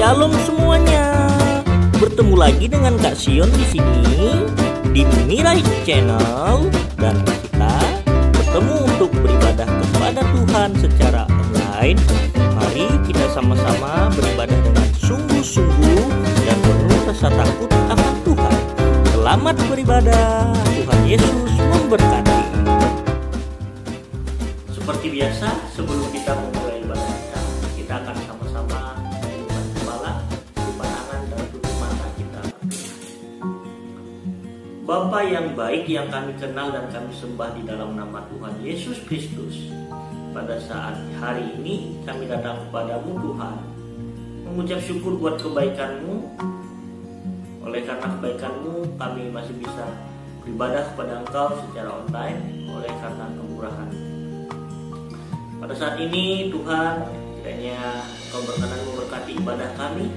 Shalom semuanya. Bertemu lagi dengan Kak Sion di sini di Mirai Channel, dan kita bertemu untuk beribadah kepada Tuhan secara online. Mari kita sama-sama beribadah dengan sungguh-sungguh dan penuh rasa takut akan Tuhan. Selamat beribadah. Tuhan Yesus memberkati. Seperti biasa, sebelum kita memulai ibadah kita akan sama-sama menundukkan kepala, tutup tangan, dan tutup mata kita. Bapa yang baik yang kami kenal dan kami sembah di dalam nama Tuhan Yesus Kristus, pada saat hari ini kami datang kepadamu Tuhan, mengucap syukur buat kebaikan-Mu. Oleh karena kebaikan-Mu kami masih bisa beribadah kepada Engkau secara online, oleh karena kemurahan. Pada saat ini Tuhan, kiranya Engkau berkenan memberkati ibadah kami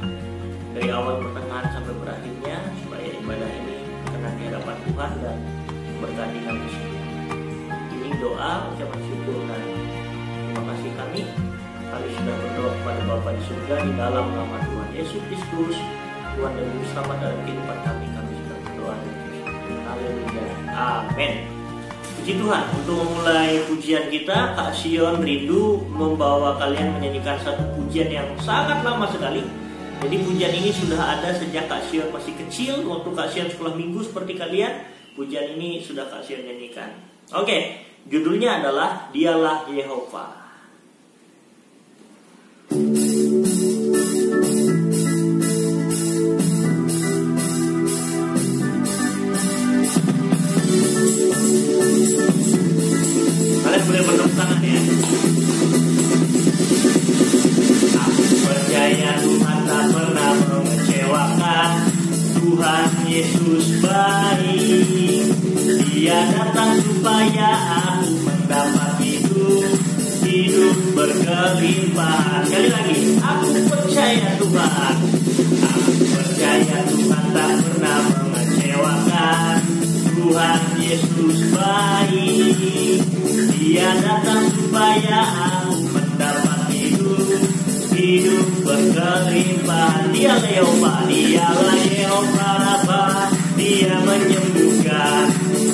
dari awal pertengahan sampai berakhirnya, supaya ibadah ini berkenan di hadapan Tuhan dan memberkati kami semua. Ini doa ucapan syukur dan terima kasih kami sudah berdoa kepada Bapa di surga di dalam nama Tuhan Yesus Kristus, Tuhan dan Juru Selamat dalam kehidupan kami sudah berdoa dan bersyukur. Haleluya, amin. Puji Tuhan, untuk memulai pujian kita, Kak Sion rindu membawa kalian menyanyikan satu pujian yang sangat lama sekali. Jadi pujian ini sudah ada sejak Kak Sion masih kecil, waktu Kak Sion sekolah minggu seperti kalian. Pujian ini sudah Kak Sion nyanyikan. Oke, judulnya adalah Dialah Yehova. Boleh bertepuk tangan ya. Aku percaya Tuhan tak pernah mengecewakan. Tuhan Yesus baik. Dia datang supaya aku mendapat hidup berkelimpahan. Sekali lagi, aku percaya Tuhan. Aku percaya Tuhan tak pernah mengecewakan. Tuhan Yesus baik. Dia datang supaya aku mendapat hidup berkelimpahan. Dialah Yehova, dialah Yehova Rafa, Dia menyembuhkan.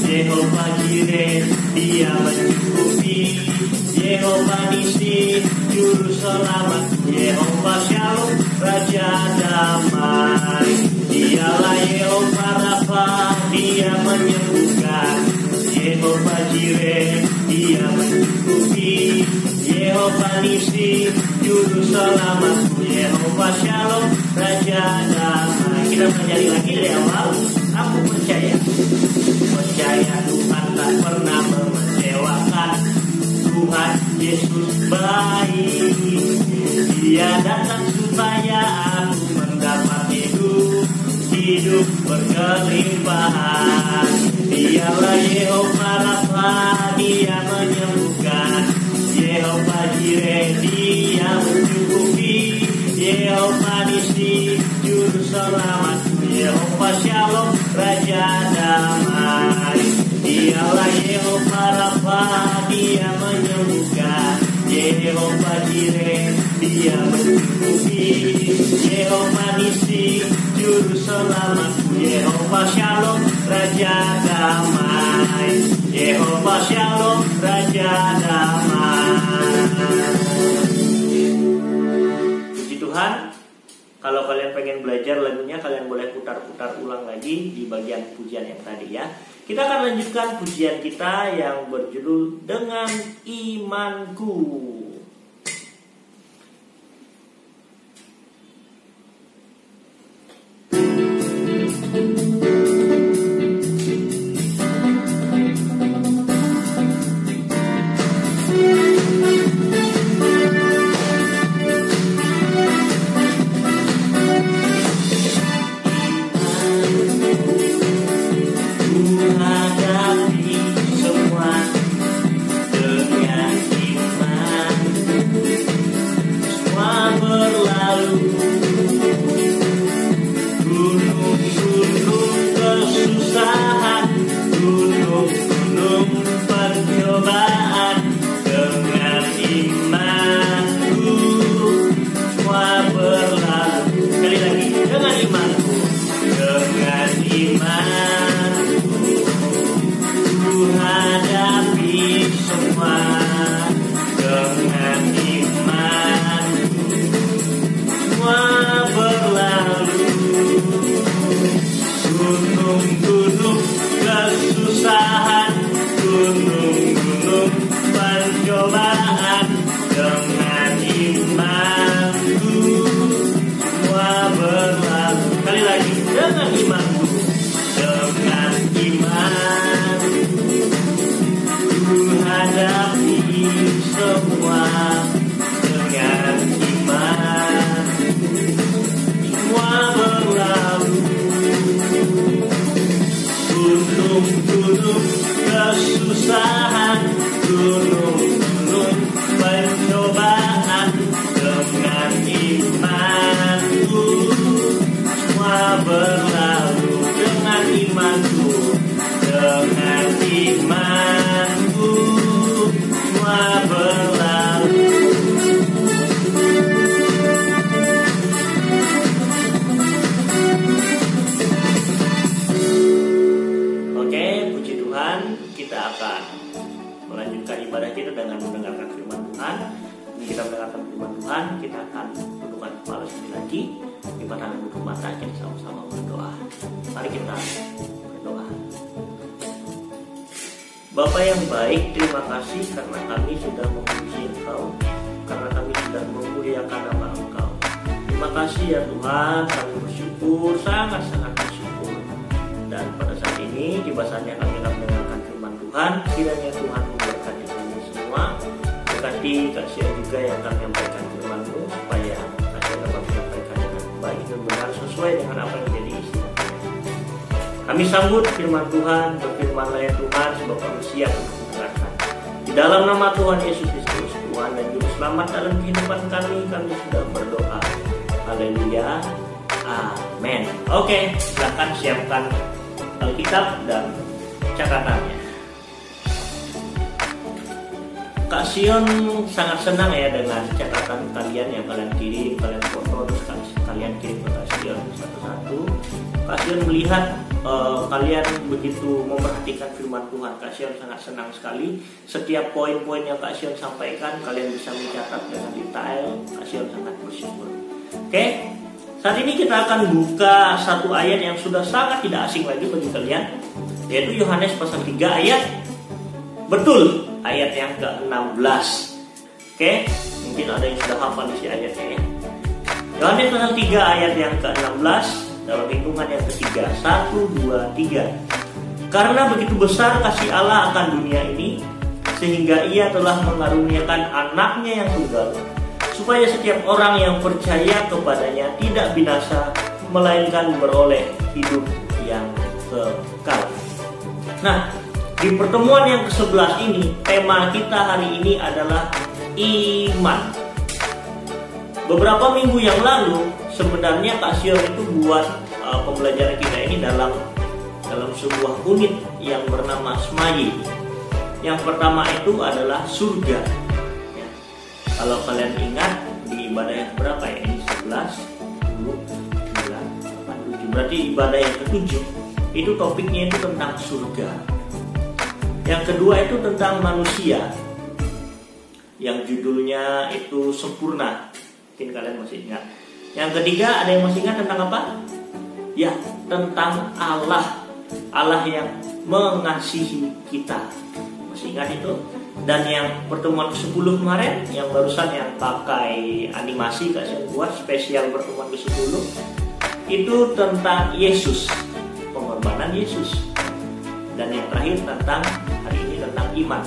Yehova Jireh, Dia mencukupi. Yehova Nisi, Juru Selamat. Yehova Shalom, Raja Damai. Dialah Yehova Rafa, Dia menyembuhkan. Yehova Jireh, Dia mencukupi. Yehova Nisi, Juru Selamat. Yehova Shalom, Raja Damai. Kita belajar lagi dari awal. Aku percaya Tuhan tak pernah mengecewakan. Tuhan Yesus baik. Dia datang supaya aku mendapat hidup berkelimpahan. Dialah Yehova Rafa, Dia menyembuhkan. Yehova Jireh, Dia mencukupi. Yehova Nisi, Juru Selamat. Yehova Shalom, Raja Damai. Dialah Yehova Rafa, Dia menyembuhkan. Yehova Jireh, Dia mencukupi. Yehova Nisi, Juru Selamat. Yehova Shalom, Raja Damai. Yehova Shalom, Raja Damai. Puji Tuhan. Kalau kalian pengen belajar lagunya, kalian boleh putar-putar ulang lagi di bagian pujian yang tadi ya. Kita akan lanjutkan pujian kita yang berjudul Dengan Imanku. Menghadapi semua dengan iman. akan tundukkan kepala sekali lagi, dipandang tutup mata, kita sama-sama berdoa. Mari kita berdoa. Bapa yang baik, terima kasih karena kami sudah memuji Engkau, karena kami sudah memuliakan nama Engkau. Terima kasih ya Tuhan, kami bersyukur, sangat-sangat bersyukur. Dan pada saat ini, tiba saatnya kami akan mendengarkan firman Tuhan. Kiranya Tuhan memberkati kami semua, berkati Kak juga yang akan menyampaikan firman-Mu, supaya Kak dapat menyampaikan dengan baik dan benar sesuai dengan apa yang menjadi isi. Kami sambut firman Tuhan, berfirmanlah ya Tuhan, sebab kami siap untuk mendengarkan. Di dalam nama Tuhan Yesus Kristus, Tuhan dan Juru Selamat dalam kehidupan kami sudah berdoa. Haleluya, amin. Oke, silakan siapkan Alkitab dan catatannya. Kak Sion sangat senang ya dengan catatan kalian yang kalian kirim, kalian foto, terus kalian kirim ke Kak Sion satu-satu. Kak Sion melihat kalian begitu memperhatikan firman Tuhan. Kak Sion sangat senang sekali. Setiap poin-poin yang Kak Sion sampaikan, kalian bisa mencatat dengan detail. Kak Sion sangat bersyukur. Oke, saat ini kita akan buka satu ayat yang sudah sangat tidak asing lagi bagi kalian, yaitu Yohanes pasal 3 ayat, betul, ayat yang ke-16. Oke, mungkin ada yang sudah hafal isi ayatnya ya. Yohanes pasal 3 ayat yang ke-16 dalam hitungan yang ketiga. 1, 2, 3. Karena begitu besar kasih Allah akan dunia ini, sehingga Ia telah mengaruniakan anaknya yang tunggal, supaya setiap orang yang percaya kepadanya tidak binasa, melainkan beroleh hidup yang kekal. Nah, di pertemuan yang ke-11 ini, tema kita hari ini adalah iman. Beberapa minggu yang lalu, sebenarnya Kak Sion itu buat pembelajaran kita ini dalam sebuah unit yang bernama Semayi. Yang pertama itu adalah surga. Ya. Kalau kalian ingat di ibadah yang berapa ya? Ini 11, 10, 9, 8, 7. Berarti ibadah yang ke-7 itu topiknya itu tentang surga. Yang kedua itu tentang manusia, yang judulnya itu sempurna. Mungkin kalian masih ingat. Yang ketiga, ada yang masih ingat tentang apa? Ya, tentang Allah. Allah yang mengasihi kita. Masih ingat itu? Dan yang pertemuan ke-10 kemarin, yang barusan yang pakai animasi kasih buat spesial pertemuan ke-10, itu tentang Yesus, pengorbanan Yesus. Dan yang terakhir tentang hari ini tentang iman.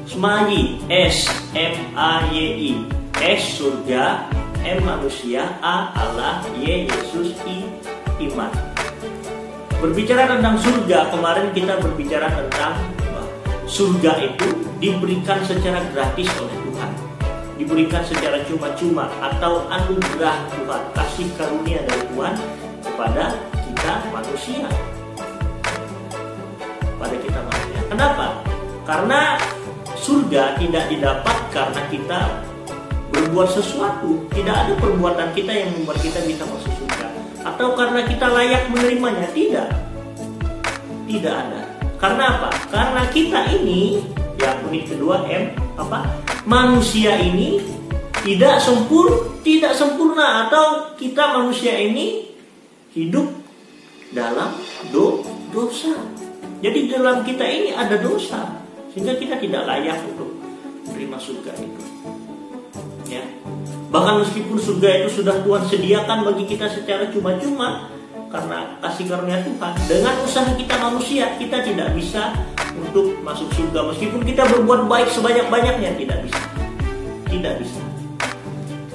Semayi, S-M-A-Y-I. S surga, M manusia, A Allah, Y Yesus, I iman. Berbicara tentang surga, kemarin kita berbicara tentang surga itu diberikan secara gratis oleh Tuhan, diberikan secara cuma-cuma atau anugerah Tuhan, kasih karunia dari Tuhan kepada kita manusia. Pada kita manusia. Kenapa? Karena surga tidak didapat karena kita berbuat sesuatu. Tidak ada perbuatan kita yang membuat kita bisa masuk surga, atau karena kita layak menerimanya. Tidak ada. Karena apa? Karena kita ini, yang unit kedua M, apa? Manusia ini tidak sempurna, atau kita manusia ini hidup dalam dosa. Jadi dalam kita ini ada dosa, sehingga kita tidak layak untuk menerima surga itu. Ya. Bahkan meskipun surga itu sudah Tuhan sediakan bagi kita secara cuma-cuma, karena kasih karunia Tuhan, dengan usaha kita manusia, kita tidak bisa untuk masuk surga. Meskipun kita berbuat baik sebanyak-banyaknya, tidak bisa.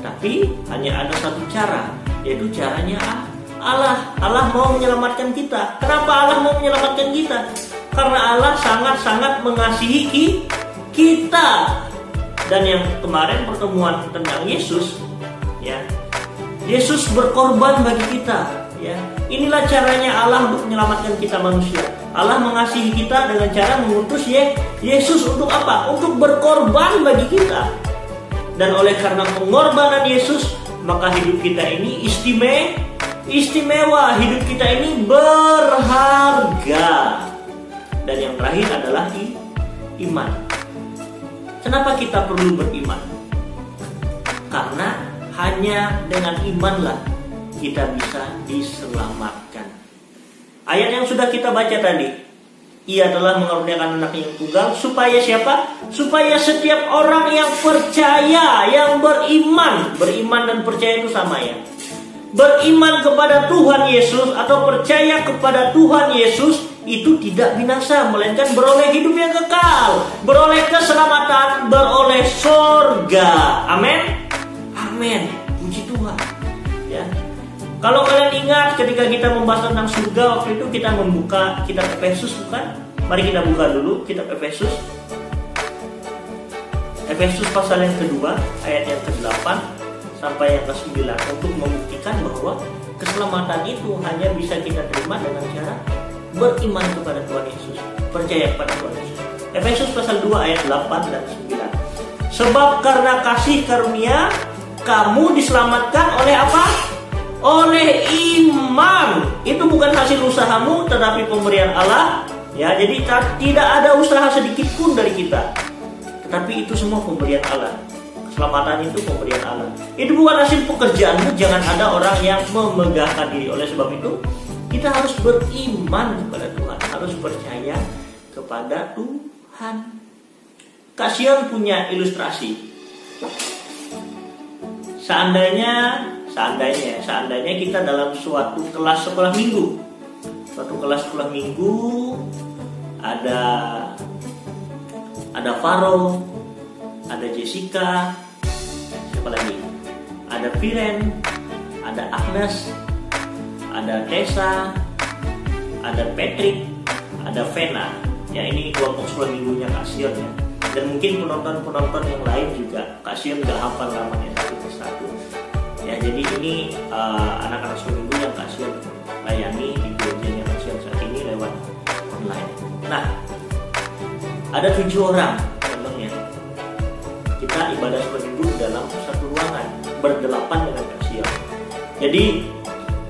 Tapi hanya ada satu cara, yaitu caranya Allah mau menyelamatkan kita. Kenapa Allah mau menyelamatkan kita? Karena Allah sangat-sangat mengasihi kita. Dan yang kemarin pertemuan tentang Yesus, ya, Yesus berkorban bagi kita. Ya, inilah caranya Allah untuk menyelamatkan kita manusia. Allah mengasihi kita dengan cara mengutus Yesus untuk apa? Untuk berkorban bagi kita. Dan oleh karena pengorbanan Yesus, maka hidup kita ini istimewa. Hidup kita ini berharga. Dan yang terakhir adalah iman. Kenapa kita perlu beriman? Karena hanya dengan imanlah kita bisa diselamatkan. Ayat yang sudah kita baca tadi, Ia telah mengaruniakan Anak-Nya yang tunggal, supaya siapa? Supaya setiap orang yang percaya, yang beriman dan percaya itu sama ya. Beriman kepada Tuhan Yesus atau percaya kepada Tuhan Yesus itu tidak binasa, melainkan beroleh hidup yang kekal, beroleh keselamatan, beroleh surga. Amin. Amin. Puji Tuhan. Ya. Kalau kalian ingat ketika kita membahas tentang surga waktu itu kita membuka kitab Efesus, bukan? Mari kita buka dulu kitab Efesus. Efesus pasal yang kedua, ayat yang ke-8 sampai yang ke-9 untuk membuktikan bahwa keselamatan itu hanya bisa kita terima dengan cara beriman kepada Tuhan Yesus, percaya kepada Tuhan Yesus. Efesus pasal 2 ayat 8 dan 9. Sebab karena kasih karunia kamu diselamatkan oleh apa? Oleh iman. Itu bukan hasil usahamu tetapi pemberian Allah. Ya, jadi tidak ada usaha sedikit pun dari kita. Tetapi itu semua pemberian Allah. Keselamatan itu pemberian Allah. Itu bukan hasil pekerjaanmu. Jangan ada orang yang memegahkan diri. Oleh sebab itu kita harus beriman kepada Tuhan, harus percaya kepada Tuhan. Kak Sion punya ilustrasi. Seandainya kita dalam suatu kelas sekolah minggu. Suatu kelas sekolah minggu ada Faro, ada Jessica, siapa lagi? Ada Viren, ada Agnes, ada Tessa, ada Patrick, ada Vena. Ya, ini kelompok sekolah minggunya Kak Sion ya. Dan mungkin penonton yang lain juga Kak Sion gak hafal namanya satu persatu. Ya, jadi ini anak-anak sekolah minggu yang Kak Sion layani di gereja Kak Sion saat ini lewat online. Nah, ada 7 orang teman-teman. Kita ibadah sekolah minggu dalam satu ruangan berdelapan dengan Kak Sion. Jadi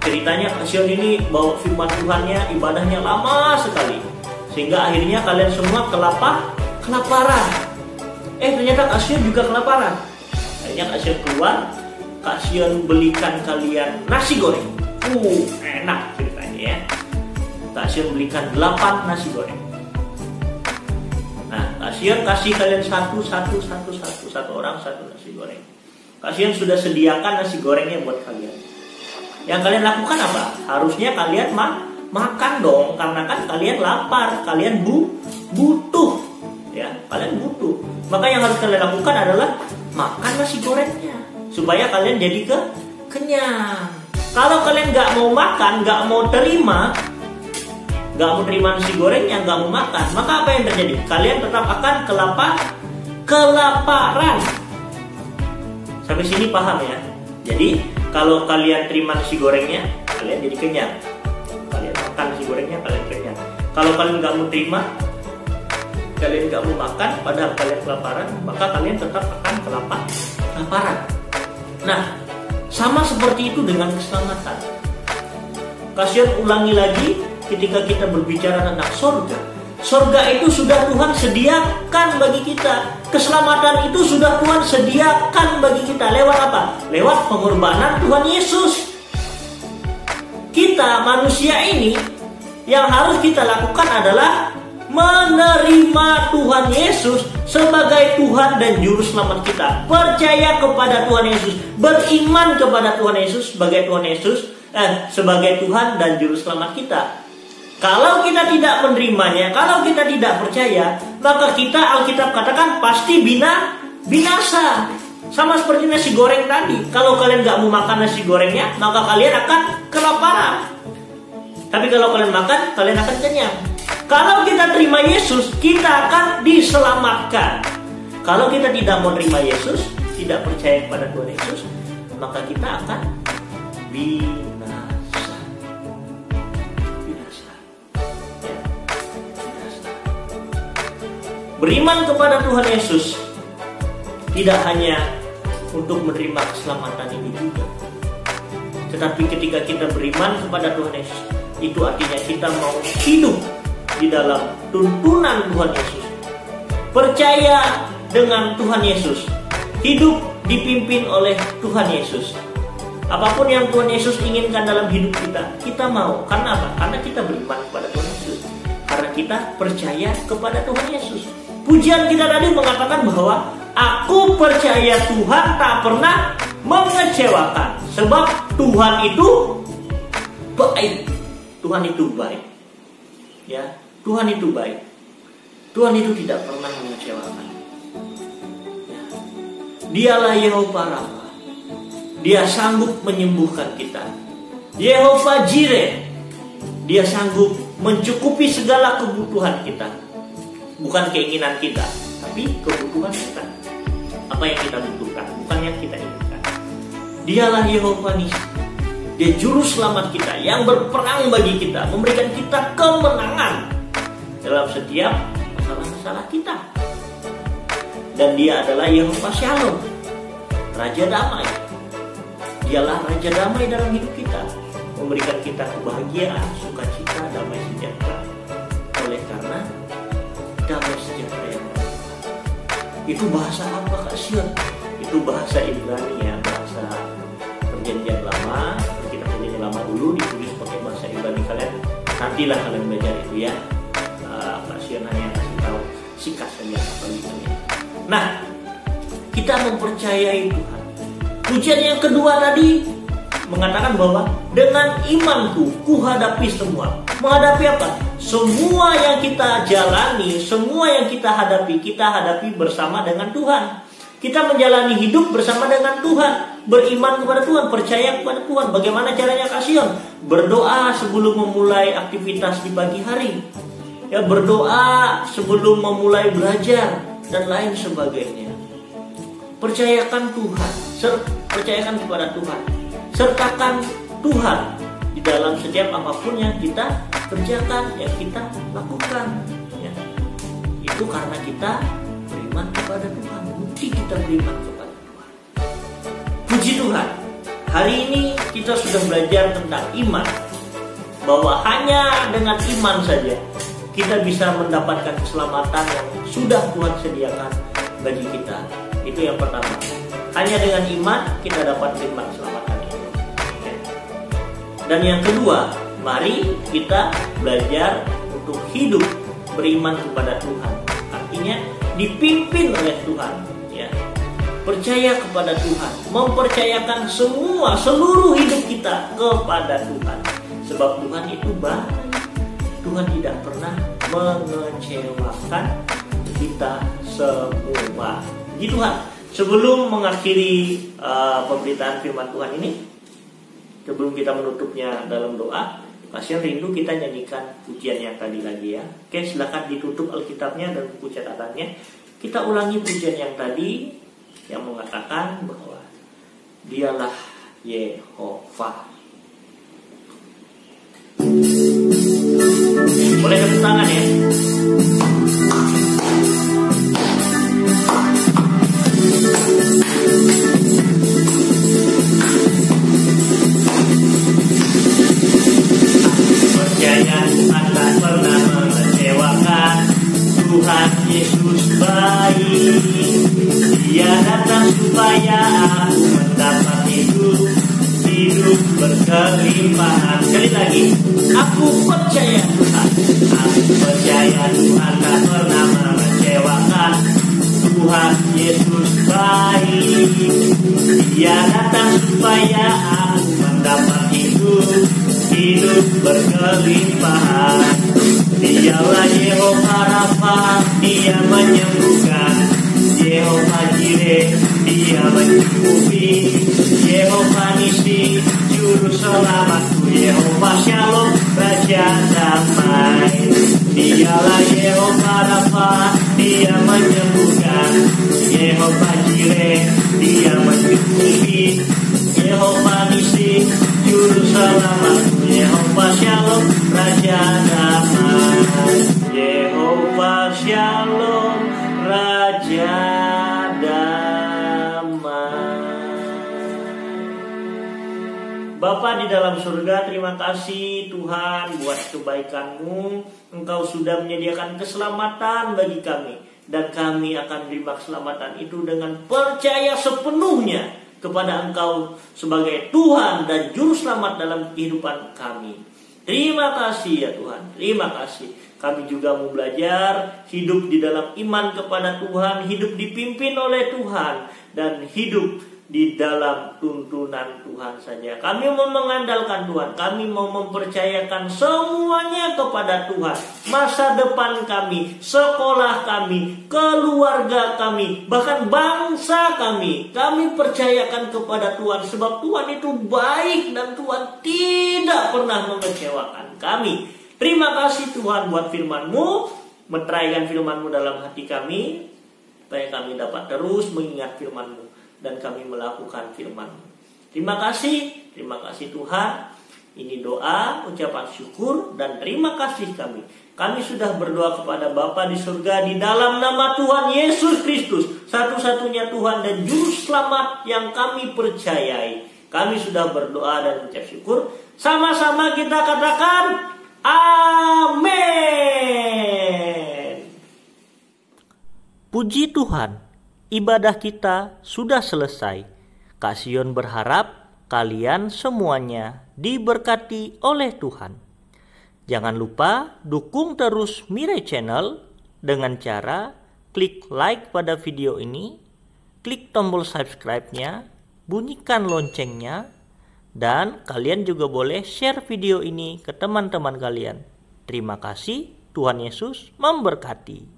ceritanya Kak Sion ini bawa firman Tuhannya, ibadahnya lama sekali, sehingga akhirnya kalian semua kelaparan. Ternyata Kak Sion juga kelaparan. Akhirnya Kak Sion keluar, Kak Sion belikan kalian nasi goreng. Enak ceritanya ya. Kak Sion belikan 8 nasi goreng. Nah, Kak Sion kasih kalian satu orang satu nasi goreng. Kak Sion sudah sediakan nasi gorengnya buat kalian. Yang kalian lakukan apa? Harusnya kalian makan dong, karena kan kalian lapar, kalian butuh, ya, kalian butuh. Maka yang harus kalian lakukan adalah makan nasi gorengnya, supaya kalian jadi kenyang. Kalau kalian nggak mau makan, nggak mau terima nasi gorengnya, nggak mau makan, maka apa yang terjadi? Kalian tetap akan kelaparan. Sampai sini paham ya? Jadi kalau kalian terima nasi gorengnya, kalian jadi kenyang. Kalian makan nasi gorengnya, kalian kenyang. Kalau kalian nggak mau terima, kalian nggak mau makan, padahal kalian kelaparan, maka kalian tetap akan kelaparan. Nah, sama seperti itu dengan keselamatan. Kak Sion ulangi lagi ketika kita berbicara tentang surga. Surga itu sudah Tuhan sediakan bagi kita. Keselamatan itu sudah Tuhan sediakan bagi kita. Lewat apa? Lewat pengorbanan Tuhan Yesus. Kita manusia ini yang harus kita lakukan adalah menerima Tuhan Yesus sebagai Tuhan dan Juru Selamat kita. Percaya kepada Tuhan Yesus. Beriman kepada Tuhan Yesus sebagai sebagai Tuhan dan Juru Selamat kita. Kalau kita tidak menerimanya, kalau kita tidak percaya, maka kita, Alkitab katakan, pasti binasa. Sama seperti nasi goreng tadi. Kalau kalian gak mau makan nasi gorengnya, maka kalian akan kelaparan. Tapi kalau kalian makan, kalian akan kenyang. Kalau kita terima Yesus, kita akan diselamatkan. Kalau kita tidak mau terima Yesus, tidak percaya kepada Tuhan Yesus, maka kita akan binasa. Beriman kepada Tuhan Yesus tidak hanya untuk menerima keselamatan ini juga, tetapi ketika kita beriman kepada Tuhan Yesus, itu artinya kita mau hidup di dalam tuntunan Tuhan Yesus, percaya dengan Tuhan Yesus, hidup dipimpin oleh Tuhan Yesus. Apapun yang Tuhan Yesus inginkan dalam hidup kita, kita mau. Karena apa? Karena kita beriman kepada Tuhan Yesus. Karena kita percaya kepada Tuhan Yesus. Pujian kita tadi mengatakan bahwa aku percaya Tuhan tak pernah mengecewakan. Sebab Tuhan itu baik. Tuhan itu baik. Ya, Tuhan itu baik. Tuhan itu tidak pernah mengecewakan. Ya. Dialah Yehova Rafa. Dia sanggup menyembuhkan kita. Yehova Jireh. Dia sanggup mencukupi segala kebutuhan kita. Bukan keinginan kita, tapi kebutuhan kita. Apa yang kita butuhkan, bukan yang kita inginkan. Dialah Yehova Nisi. Dia juru selamat kita yang berperang bagi kita, memberikan kita kemenangan dalam setiap masalah-masalah kita. Dan dia adalah Yehova Shalom, Raja Damai. Dialah Raja Damai dalam hidup kita, memberikan kita kebahagiaan, sukacita, damai sejahtera. Oleh karena damai sejahtera yang itu bahasa apa, Kak Sion? Itu bahasa Ibrani ya, bahasa perjanjian lama. Kita perjanjian lama dulu ditulis pakai bahasa Ibrani. Nantilah kalian belajar itu ya. Kak Sion hanya kasih tahu singkat saja bagi kalian. Nah, kita mempercayai Tuhan. Pujian yang kedua tadi mengatakan bahwa dengan imanku kuhadapi semua. Menghadapi apa? Semua yang kita jalani, semua yang kita hadapi bersama dengan Tuhan. Kita menjalani hidup bersama dengan Tuhan, beriman kepada Tuhan, percaya kepada Tuhan. Bagaimana caranya, Kak Sion? Berdoa sebelum memulai aktivitas di pagi hari. Ya, berdoa sebelum memulai belajar dan lain sebagainya. Percayakan Tuhan, percayakan kepada Tuhan. Sertakan Tuhan di dalam setiap apapun yang kita kerjakan, yang kita lakukan. Ya. Itu karena kita beriman kepada Tuhan. Bukti kita beriman kepada Tuhan. Puji Tuhan. Hari ini kita sudah belajar tentang iman. Bahwa hanya dengan iman saja kita bisa mendapatkan keselamatan yang sudah Tuhan sediakan bagi kita. Itu yang pertama. Hanya dengan iman kita dapat terima keselamatan itu. Ya. Dan yang kedua, mari kita belajar untuk hidup beriman kepada Tuhan. Artinya dipimpin oleh Tuhan. Ya. Percaya kepada Tuhan, mempercayakan seluruh hidup kita kepada Tuhan. Sebab Tuhan itu baik. Tuhan tidak pernah mengecewakan kita semua. Puji Tuhan. Sebelum mengakhiri pemberitaan firman Tuhan ini, sebelum kita menutupnya dalam doa, Pasien rindu kita nyanyikan pujian yang tadi lagi ya. Oke, silakan ditutup Alkitabnya dan buku catatannya. Kita ulangi pujian yang tadi yang mengatakan bahwa Dialah Yehova. Boleh tepuk tangan ya. Percaya Tuhan tak pernah mengecewakan. Tuhan Yesus baik. Dia datang supaya aku mendapat hidup berkelimpahan. Sekali lagi, aku percaya Tuhan. Aku percaya Tuhan tak pernah mengecewakan. Tuhan Yesus baik. Dia datang supaya aku mendapat hidup berkelimpahan. Dialah Yehova Rafa, Dia menyembuhkan. Yehova Jireh, Dia mencukupi. Yehova Nisi, Juru Selamatku. Yehova Shalom, Raja Damai. Dialah Yehova Rafa, Dia menyembuhkan. Yehova Jireh, Dia mencukupi. Yehova Nisi, Juru Selamatku. Yehova Shalom, Raja Damai. Yehova Shalom, Raja Damai. Bapa di dalam surga, terima kasih Tuhan buat kebaikan-Mu. Engkau sudah menyediakan keselamatan bagi kami. dan kami akan menerima keselamatan itu dengan percaya sepenuhnya kepada Engkau sebagai Tuhan dan Juru Selamat dalam kehidupan kami. Terima kasih ya Tuhan, terima kasih. Kami juga mau belajar hidup di dalam iman kepada Tuhan, hidup dipimpin oleh Tuhan, dan hidup di dalam tuntunan Tuhan saja. Kami mau mengandalkan Tuhan, kami mau mempercayakan semuanya kepada Tuhan. Masa depan kami, sekolah kami, keluarga kami, bahkan bangsa kami percayakan kepada Tuhan. Sebab Tuhan itu baik dan Tuhan tidak pernah mengecewakan kami. Terima kasih Tuhan buat firman-Mu, meteraikan firman-Mu dalam hati kami, supaya kami dapat terus mengingat firman-Mu dan kami melakukan firman-Mu. Terima kasih Tuhan. Ini doa, ucapan syukur dan terima kasih kami. Kami sudah berdoa kepada Bapa di surga di dalam nama Tuhan Yesus Kristus, satu-satunya Tuhan dan Juru Selamat yang kami percayai. Kami sudah berdoa dan ucap syukur. Sama-sama kita katakan amin. Puji Tuhan, ibadah kita sudah selesai. Kak Sion berharap kalian semuanya diberkati oleh Tuhan. Jangan lupa dukung terus Mirai Channel dengan cara klik like pada video ini, klik tombol subscribe-nya, bunyikan loncengnya, dan kalian juga boleh share video ini ke teman-teman kalian. Terima kasih, Tuhan Yesus memberkati.